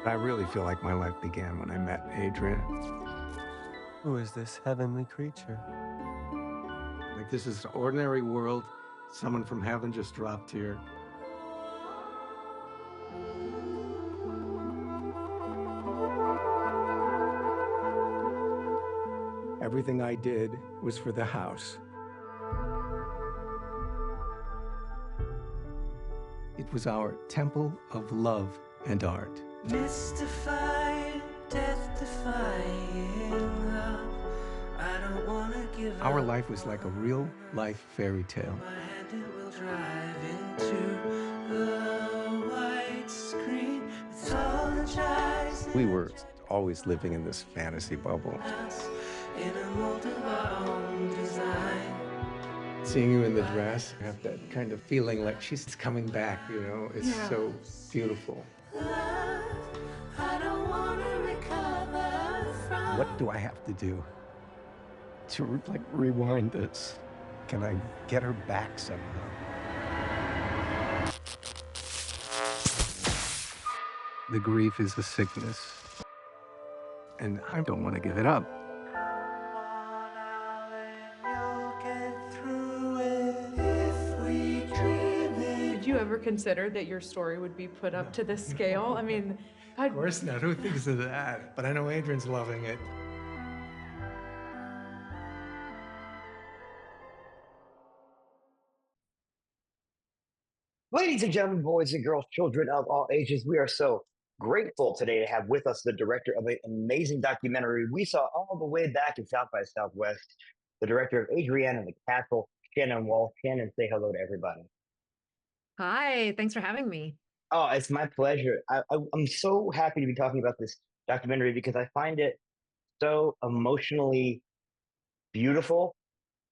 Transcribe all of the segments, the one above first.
I really feel like my life began when I met Adrianne. Who is this heavenly creature? Like, this is an ordinary world. Someone from heaven just dropped here. Everything I did was for the house. It was our temple of love and art. Mystified, death-defying love. I don't wanna give Our up. life was like a real life fairy tale. My hand it will drive into the white screen. Mythologizing We were always living in this fantasy bubble. us in a mold of our own design. Seeing you in the dress, I have that kind of feeling like she's coming back, you know? It's so beautiful. Love, I don't wanna recover from. What do I have to do to like rewind this? Can I get her back somehow? The grief is a sickness, and I don't want to give it up. Did you ever consider that your story would be put up to this scale? I mean, Of course not. Who thinks of that? But I know Adrianne's loving it. Ladies and gentlemen, boys and girls, children of all ages, we are so grateful today to have with us the director of an amazing documentary we saw all the way back in South by Southwest, the director of Adrianne and the Castle, Shannon Walsh. Shannon, say hello to everybody. Hi, thanks for having me. Oh, it's my pleasure. I'm so happy to be talking about this documentary because I find it so emotionally beautiful,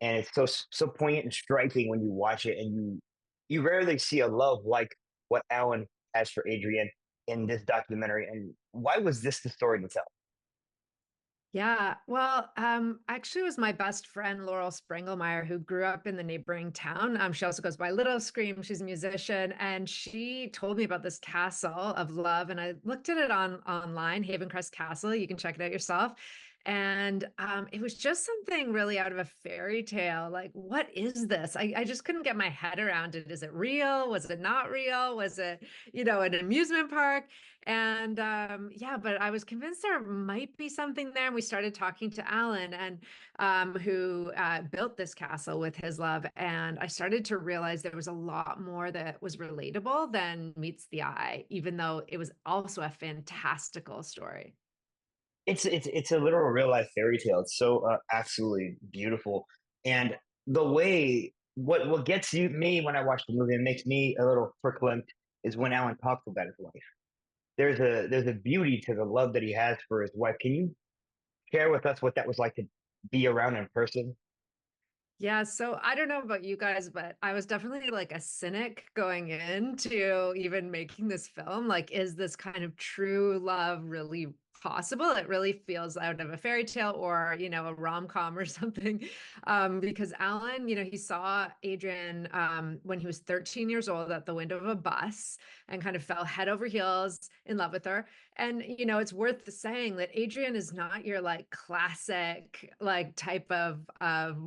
and it's so poignant and striking when you watch it, and you rarely see a love like what Alan has for Adrian in this documentary. And why was this the story to tell? Yeah, well, actually, it was my best friend Laurel Sprengelmeyer who grew up in the neighboring town. She also goes by Little Scream. She's a musician, and she told me about this castle of love. And I looked at it online, Haven Crest Castle. You can check it out yourself. And it was just something really out of a fairy tale. Like, what is this? I just couldn't get my head around it. Is it real? Was it not real? Was it, an amusement park? And yeah, but I was convinced there might be something there. And we started talking to Alan, and who built this castle with his love. And I started to realize there was a lot more that was relatable than meets the eye, even though it was also a fantastical story. It's a literal real life fairy tale. It's so absolutely beautiful, and the way what gets me when I watch the movie and makes me a little verklempt is when Alan talks about his wife. There's a beauty to the love that he has for his wife. Can you share with us what that was like to be around in person? Yeah, so I don't know about you guys, but I was definitely like a cynic going into even making this film. Like, is this kind of true love really possible? It really feels out of a fairy tale or, a rom-com or something. Because Alan, he saw Adrian when he was 13 years old at the window of a bus and kind of fell head over heels in love with her. And it's worth saying that Adrienne is not your like classic like type of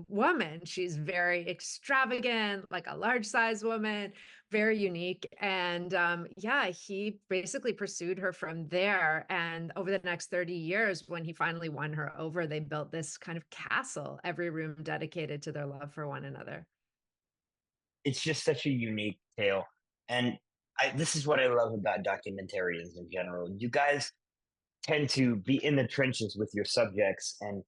woman. She's very extravagant, like a large size woman, very unique. And yeah, he basically pursued her from there. And over the next 30 years, when he finally won her over, they built this kind of castle, every room dedicated to their love for one another. It's just such a unique tale, and this is what I love about documentarians in general. You guys tend to be in the trenches with your subjects and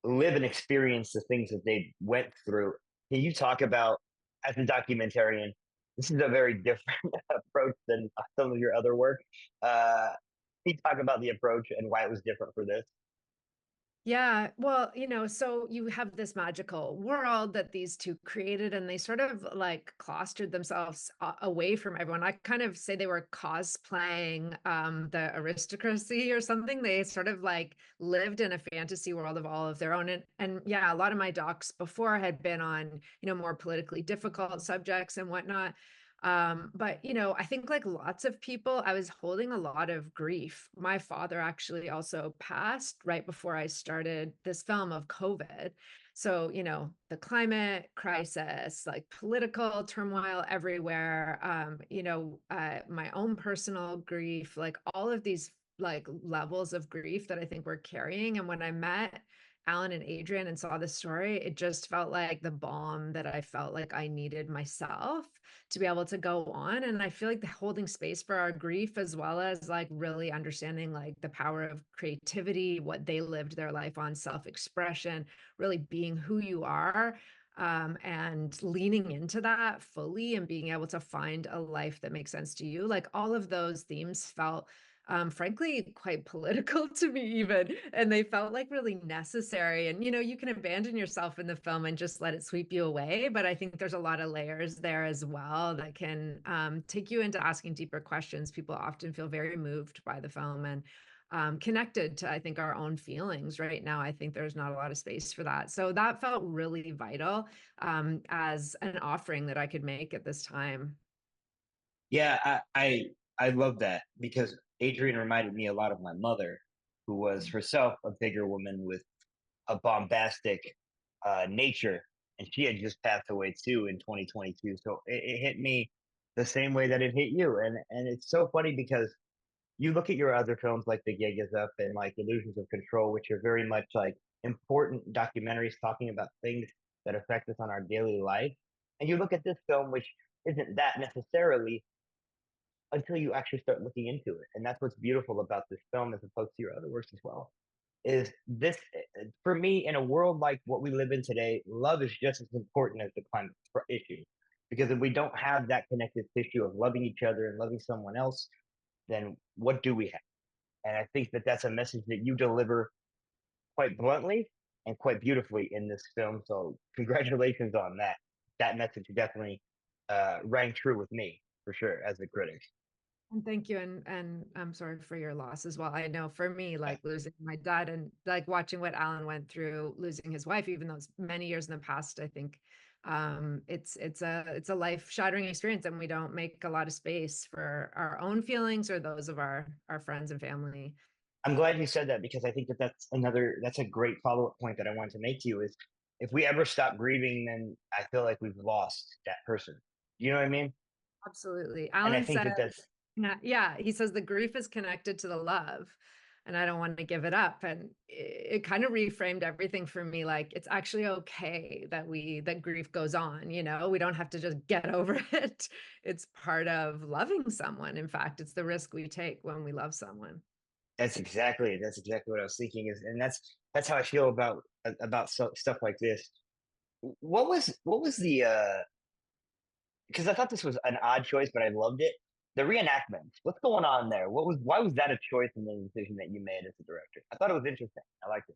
live and experience the things that they went through. Can you talk about, as a documentarian, this is a very different approach than some of your other work. Can you talk about the approach and why it was different for this? Yeah, well, so you have this magical world that these two created, and they sort of like cloistered themselves away from everyone. I kind of say they were cosplaying the aristocracy or something. They sort of like lived in a fantasy world of all of their own. And yeah, a lot of my docs before had been on, more politically difficult subjects and whatnot. But I think like lots of people, I was holding a lot of grief. My father actually also passed right before I started this film of COVID. So, the climate crisis, like political turmoil everywhere, my own personal grief, like all of these like levels of grief that I think we're carrying. And when I met Alan and Adrian and saw this story, it just felt like the balm that I felt like I needed myself to be able to go on. And I feel like the holding space for our grief, as well as like really understanding like the power of creativity, what they lived their life on, self-expression, really being who you are, and leaning into that fully and being able to find a life that makes sense to you. Like all of those themes felt frankly quite political to me even, and they felt like really necessary. And you can abandon yourself in the film and just let it sweep you away, but I think there's a lot of layers there as well that can take you into asking deeper questions. People often feel very moved by the film and connected to, I think, our own feelings. Right now I think there's not a lot of space for that, so that felt really vital as an offering that I could make at this time. Yeah, I love that because Adrian reminded me a lot of my mother, who was herself a bigger woman with a bombastic nature, and she had just passed away too in 2022. So it hit me the same way that it hit you, and it's so funny because you look at your other films like The Gig Is Up and like Illusions of Control, which are very much like important documentaries talking about things that affect us on our daily life, and you look at this film, which isn't that necessarily until you actually start looking into it. And that's what's beautiful about this film as opposed to your other works as well. Is this for me in a world like what we live in today, love is just as important as the climate issue. Because if we don't have that connective tissue of loving each other and loving someone else, then what do we have? And I think that that's a message that you deliver quite bluntly and quite beautifully in this film. So congratulations on that. That message definitely rang true with me for sure as a critic. And thank you, and I'm sorry for your loss as well. I know for me, like losing my dad and like watching what Alan went through, losing his wife, even though it's many years in the past, I think it's a life-shattering experience, and we don't make a lot of space for our own feelings or those of our friends and family. I'm glad you said that because I think that that's a great follow-up point that I wanted to make to you is if we ever stop grieving, then I feel like we've lost that person. You know what I mean? Absolutely. And I Alan think says, that that's yeah, he says the grief is connected to the love, and I don't want to give it up. And it kind of reframed everything for me. Like it's actually okay that grief goes on, we don't have to just get over it. It's part of loving someone. In fact, it's the risk we take when we love someone. that's exactly what I was thinking is, and that's how I feel about stuff like this. What was the because I thought this was an odd choice, but I loved it. The reenactments. What's going on there? Why was that a choice in the decision that you made as a director? I thought it was interesting. I liked it.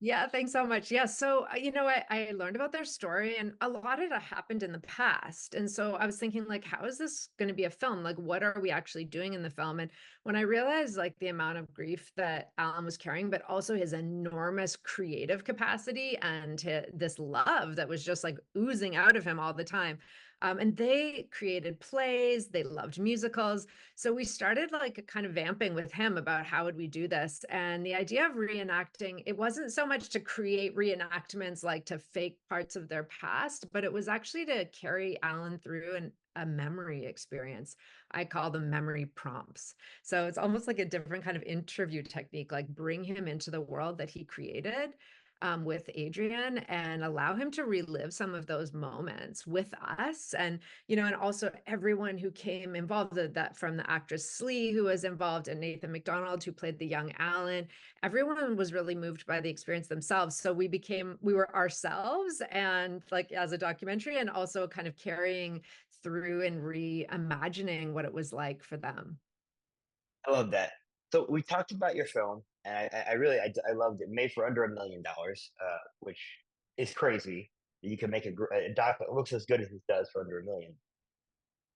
Yeah, thanks so much. Yeah, so I learned about their story, and a lot of it happened in the past. And so I was thinking, like, how is this going to be a film? Like, what are we actually doing in the film? And when I realized like the amount of grief that Alan was carrying, but also his enormous creative capacity and this love that was just like oozing out of him all the time. And they created plays, they loved musicals. So we started like kind of vamping with him about how would we do this. And the idea of reenacting, it wasn't so much to create reenactments like to fake parts of their past, but it was actually to carry Alan through a memory experience. I call them memory prompts. So it's almost like a different kind of interview technique, like bring him into the world that he created with Adrianne and allow him to relive some of those moments with us. And also everyone who came involved, that from the actress Slee, who was involved, and Nathan McDonald, who played the young Alan, everyone was really moved by the experience themselves. So we were ourselves, and like as a documentary, and also kind of carrying through and reimagining what it was like for them. I love that. So we talked about your film, and I really I loved it. Made for under $1 million, which is crazy. You can make a doc that looks as good as this does for under 1 million.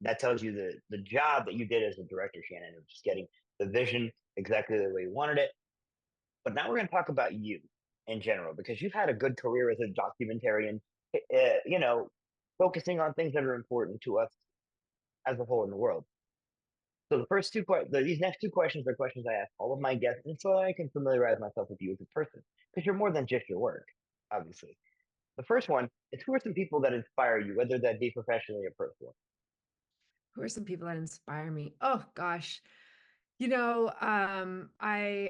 That tells you the job that you did as a director, Shannon, of just getting the vision exactly the way you wanted it. But now we're going to talk about you in general because you've had a good career as a documentarian. You know, focusing on things that are important to us as a whole in the world. So these next two questions are questions I ask all of my guests, and so I can familiarize myself with you as a person, because you're more than just your work, obviously. The first one is, who are some people that inspire you, whether that be professionally or personally? Who are some people that inspire me? Oh gosh. I,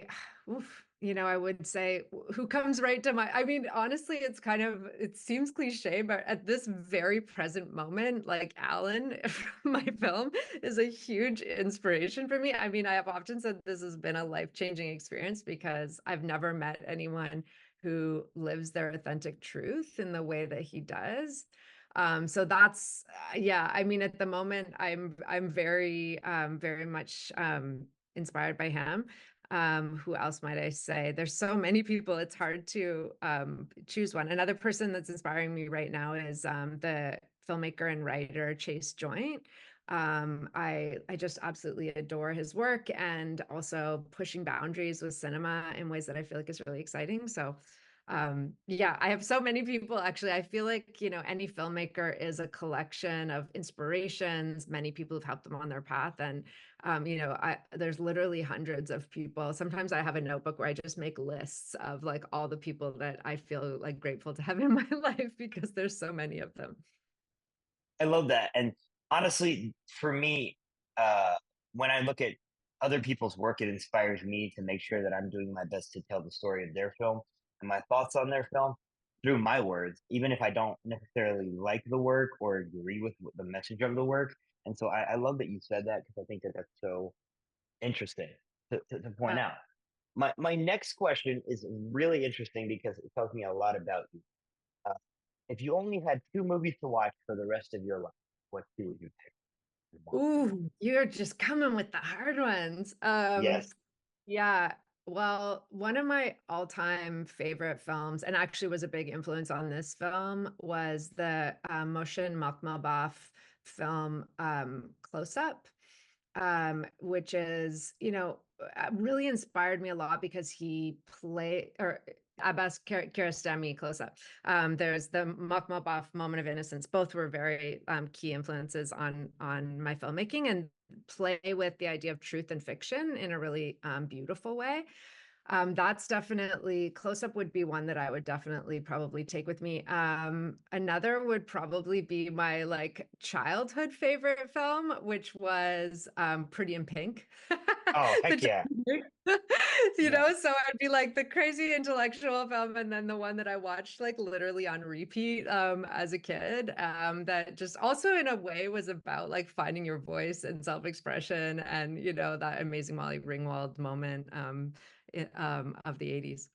I would say who comes right to my, I mean, honestly, it seems cliche, but at this very present moment, like Alan from my film is a huge inspiration for me. I mean, I have often said this has been a life-changing experience because I've never met anyone who lives their authentic truth in the way that he does. So that's yeah, I mean, at the moment I'm very much inspired by him. Who else might I say? There's so many people, it's hard to choose one. Another person that's inspiring me right now is the filmmaker and writer Chase Joint. I just absolutely adore his work and also pushing boundaries with cinema in ways that I feel like is really exciting. So yeah, I have so many people. Actually, I feel like, any filmmaker is a collection of inspirations. Many people have helped them on their path. And, there's literally hundreds of people. Sometimes I have a notebook where I just make lists of like all the people that I feel like grateful to have in my life because there's so many of them. I love that. And honestly, for me, uh, when I look at other people's work, it inspires me to make sure that I'm doing my best to tell the story of their film and my thoughts on their film through my words, even if I don't necessarily like the work or agree with the message of the work. And so I love that you said that, because I think that that's so interesting to point out. My next question is really interesting because it tells me a lot about you. Uh, if you only had two movies to watch for the rest of your life, what two would you pick and why? Ooh, you're just coming with the hard ones. Yes. Yeah. Well, one of my all-time favorite films, and actually was a big influence on this film, was the Moshe Makhmalbaf film Close Up, which is, really inspired me a lot because he played, or Abbas Kiarostami Close Up. There's the Makhmalbaf Moment of Innocence. Both were very key influences on my filmmaking and play with the idea of truth and fiction in a really beautiful way. That's definitely Close Up would be one that I would definitely probably take with me. Another would probably be my like childhood favorite film, which was Pretty in Pink. Oh, The heck yeah. Titanic. Yeah. So I'd be like the crazy intellectual film, and then the one that I watched like literally on repeat as a kid. That just also in a way was about like finding your voice and self-expression, and that amazing Molly Ringwald moment. Of the 80s.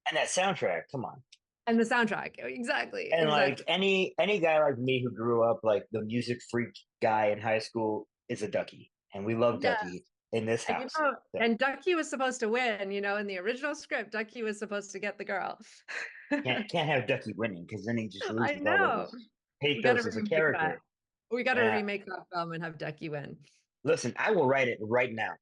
And that soundtrack, come on. And the soundtrack, exactly, And like exactly. any guy like me who grew up like the music freak guy in high school is a Ducky. And we love Yeah, Ducky in this and house. So and Ducky was supposed to win, in the original script, Ducky was supposed to get the girl. can't have Ducky winning, because then he just I loses all of know. his We got to pathos as a remake that. character. We got to Yeah. remake that film and have Ducky win. Listen, I will write it right now.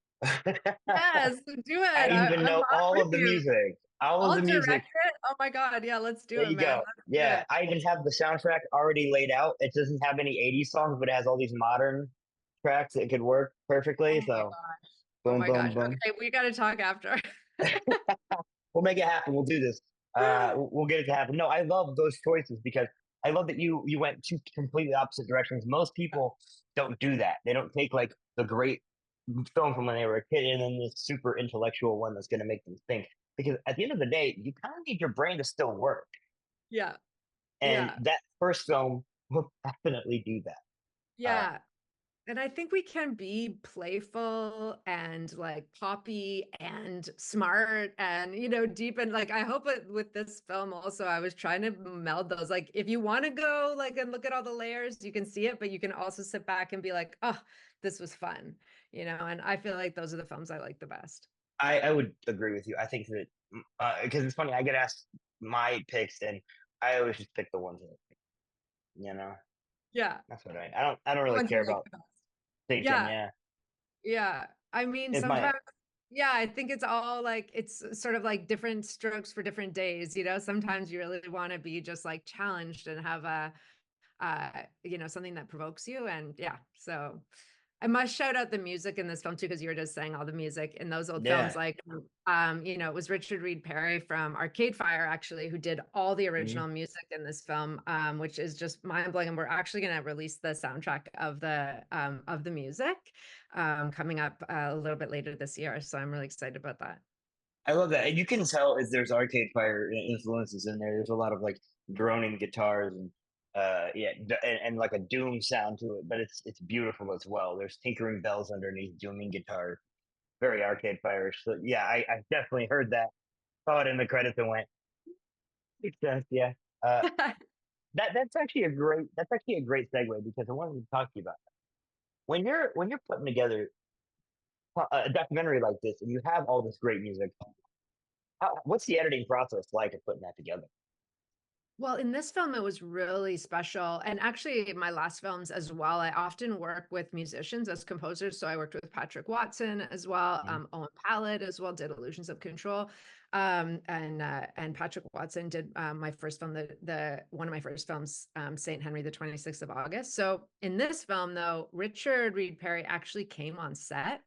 Yes, do I it. even I'm know on all with of the you. music. All of I'll the music. direct it. Oh my God. Yeah, let's do There it, you man. go. Let's do Yeah, it. I even have the soundtrack already laid out. It doesn't have any 80s songs, but it has all these modern tracks that could work perfectly. Oh my So gosh. Oh boom, my boom, gosh. boom. Okay, we got to talk after. We'll make it happen. We'll do this. We'll get it to happen. No, I love those choices because I love that you went two completely opposite directions. Most people don't do that. They don't take like the great film from when they were a kid and then this super intellectual one that's going to make them think. Because at the end of the day, you kind of need your brain to still work, Yeah. and Yeah. that first film will definitely do that. Uh, Yeah. And I think we can be playful and like poppy and smart and, deep. And like, I hope with this film also, I was trying to meld those. Like, if you want to go like and look at all the layers, you can see it, but you can also sit back and be like, oh, this was fun, and I feel like those are the films I like the best. I would agree with you. I think that because it's funny, I get asked my picks, and I always just pick the ones that you know. Yeah. That's what I don't The really ones you care like about the best. thinking. Yeah. Yeah, Yeah. I mean, it's my sometimes, yeah, I think it's all like, it's sort of like different strokes for different days. Sometimes you really want to be just like challenged and have something that provokes you. And yeah, so I must shout out the music in this film too, because you were just saying all the music in those old films. Yeah. Like, it was Richard Reed Parry from Arcade Fire, actually, who did all the Mhm. original music in this film, which is just mind blowing. And we're actually going to release the soundtrack of the music coming up a little bit later this year. So I'm really excited about that. I love that. And you can tell if there's Arcade Fire influences in there. There's a lot of like droning guitars and and like a doom sound to it, but it's beautiful as well. There's tinkering bells underneath dooming guitars. Very Arcade Fire. So yeah, I definitely heard that. Saw it in the credits and went, makes sense, yeah. Uh that's actually a great segue because I wanted to talk to you about that. When you're putting together a documentary like this and you have all this great music, what's the editing process like of putting that together? Well, in this film, it was really special. And actually, my last films as well, I often work with musicians as composers. So I worked with Patrick Watson as well, Mhm. Owen Pallett as well, did Illusions of Control. And Patrick Watson did my first film, the one of my first films, Saint Henry, the 26th of August. So in this film, though, Richard Reed Parry actually came on set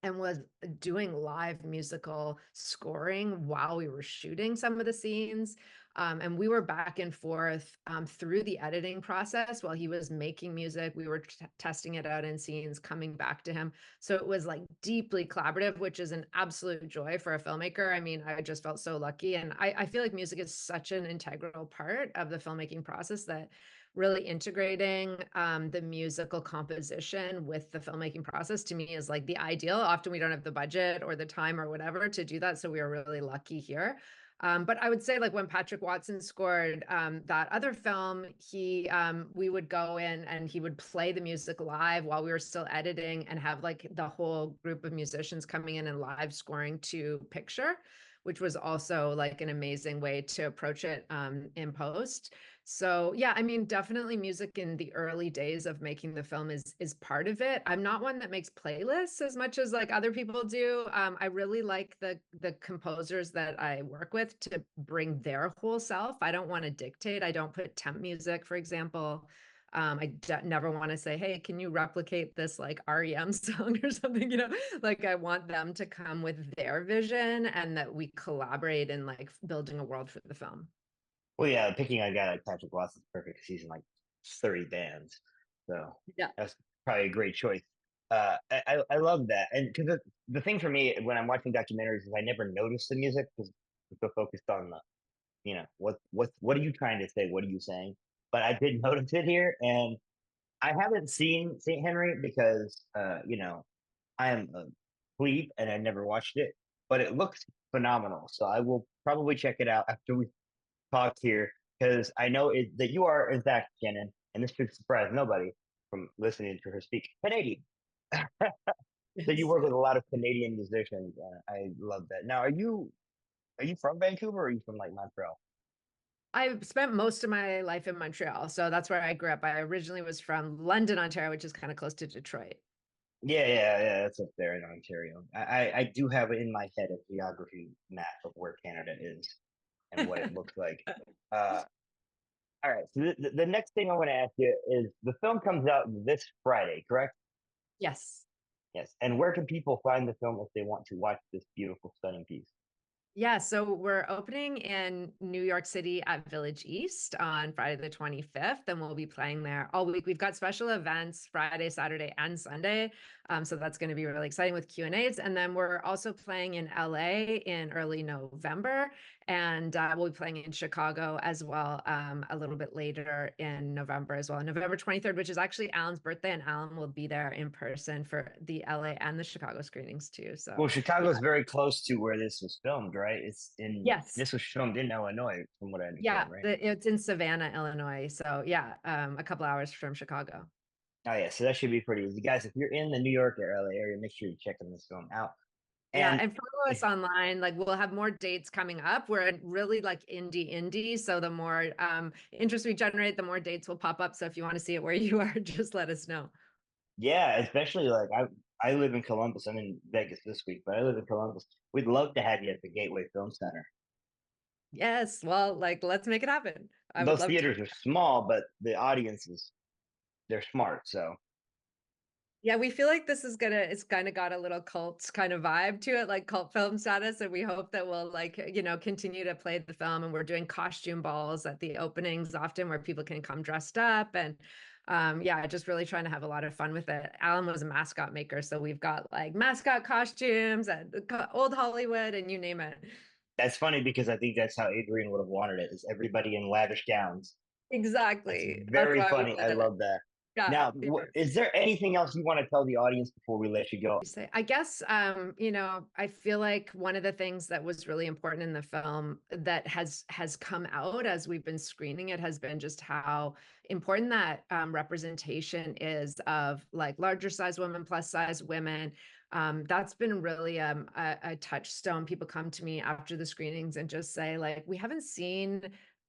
and was doing live musical scoring while we were shooting some of the scenes. And we were back and forth through the editing process while he was making music. We were testing it out in scenes, coming back to him. So it was like deeply collaborative, which is an absolute joy for a filmmaker. I mean, I just felt so lucky. And I feel like music is such an integral part of the filmmaking process that really integrating the musical composition with the filmmaking process to me is like the ideal. Often we don't have the budget or the time or whatever to do that. So we are really lucky here. But I would say like when Patrick Watson scored that other film, we would go in and he would play the music live while we were still editing and have like the whole group of musicians coming in and live scoring to picture, which was also like an amazing way to approach it in post. So yeah, I mean, definitely music in the early days of making the film is part of it. I'm not one that makes playlists as much as like other people do. I really like the composers that I work with to bring their whole self. I don't want to dictate. I don't put temp music, for example. Never want to say, hey, can you replicate this like REM song or something? Like I want them to come with their vision and that we collaborate in like building a world for the film. Well, yeah, picking a guy like Patrick Watson's perfect because he's in like 30 bands. So Yeah. that's probably a great choice. I love that. And because the thing for me when I'm watching documentaries is I never notice the music because I'm so focused on the, what are you trying to say? What are you saying? But I did notice it here. And I haven't seen St. Henry because, I am a plebe and I never watched it, but it looks phenomenal. So I will probably check it out after we talk here because I know that you are, in fact, Shannon, and this should surprise nobody from listening to her speak, Canadian. So you Yes. work with a lot of Canadian musicians. I love that. Now, are you from Vancouver or are you from like Montreal? I spent most of my life in Montreal, so that's where I grew up. I originally was from London, Ontario, which is kind of close to Detroit. Yeah. That's up there in Ontario. I do have in my head a geography map of where Canada is and what it looks like. Uh, all right. So the next thing I want to ask you is the film comes out this Friday, correct? Yes. Yes. And where can people find the film if they want to watch this beautiful, stunning piece? Yeah, so we're opening in New York City at Village East on Friday the 25th, and we'll be playing there all week. We've got special events Friday, Saturday, and Sunday. So that's going to be really exciting with Q&As. And then we're also playing in LA in early November, and we'll be playing in Chicago as well a little bit later in November as well, November 23rd, which is actually Alan's birthday, and Alan will be there in person for the LA and the Chicago screenings too. So Well, Chicago yeah. is very close to where this was filmed, right? Yes. This was filmed in Illinois, from what I Yeah, understand, right? it's in Savannah, Illinois. So yeah, a couple hours from Chicago. Oh yeah, so that should be pretty easy, guys. If you're in the New York or LA area, make sure you're checking this film out. Yeah, And and follow us online. Like we'll have more dates coming up. We're really like indie. So the more interest we generate, the more dates will pop up. So if you want to see it where you are, just let us know. yeah, especially like I live in Columbus. I'm in Vegas this week, but I live in Columbus. We'd love to have you at the Gateway Film Center. Yes, well, like let's make it happen. I would those love to. theaters are small, but the audiences, they're smart. So Yeah, we feel like this is it's kind of got a little cult kind of vibe to it, like cult film status. And we hope that we'll like, continue to play the film. And we're doing costume balls at the openings often where people can come dressed up. And yeah, just really trying to have a lot of fun with it. Alan was a mascot maker. So we've got like mascot costumes at old Hollywood and you name it. that's funny because I think that's how Adrian would have wanted it, is everybody in lavish gowns. That's Exactly. That's very why we funny. did I it. love that. Yeah. Now, is there anything else you want to tell the audience before we let you go? Say, I guess, I feel like one of the things that was really important in the film that has come out as we've been screening it has been just how important that representation is of like larger size women, plus size women. That's been really a touchstone. People come to me after the screenings and just say, like, we haven't seen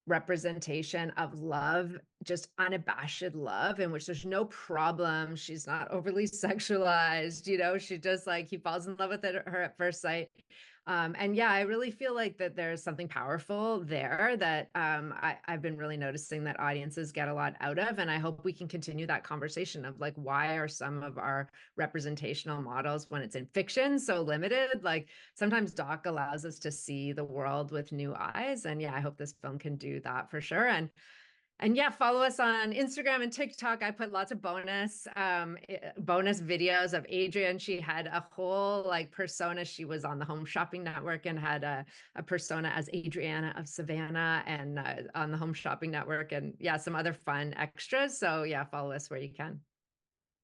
representation of love, just unabashed love, in which there's no problem. She's not overly sexualized, she just like he falls in love with her at first sight. And yeah, I really feel like that there's something powerful there that I've been really noticing that audiences get a lot out of. And I hope we can continue that conversation of like, why are some of our representational models when it's in fiction so limited? Like sometimes doc allows us to see the world with new eyes. And yeah, I hope this film can do that for sure. And yeah, follow us on Instagram and TikTok. I put lots of bonus videos of Adrianne. She had a whole like persona. She was on the Home Shopping Network and had a persona as Adriana of Savannah and on the Home Shopping Network, and yeah, some other fun extras. So yeah, follow us where you can.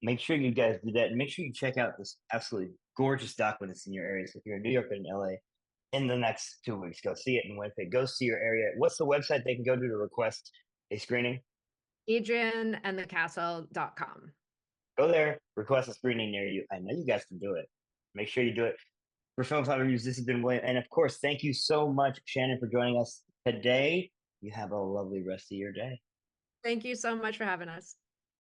Make sure you guys do that. And make sure you check out this absolutely gorgeous doc when it's in your area. So if you're in New York and LA in the next 2 weeks, go see it in Winnipeg. Go see your area. What's the website they can go to request a screening? Adrianneandthecastle.com. Go there, request a screening near you. I know you guys can do it. Make sure you do it. For Film Time Reviews, this has been William. And of course, thank you so much, Shannon, for joining us today. You have a lovely rest of your day. Thank you so much for having us.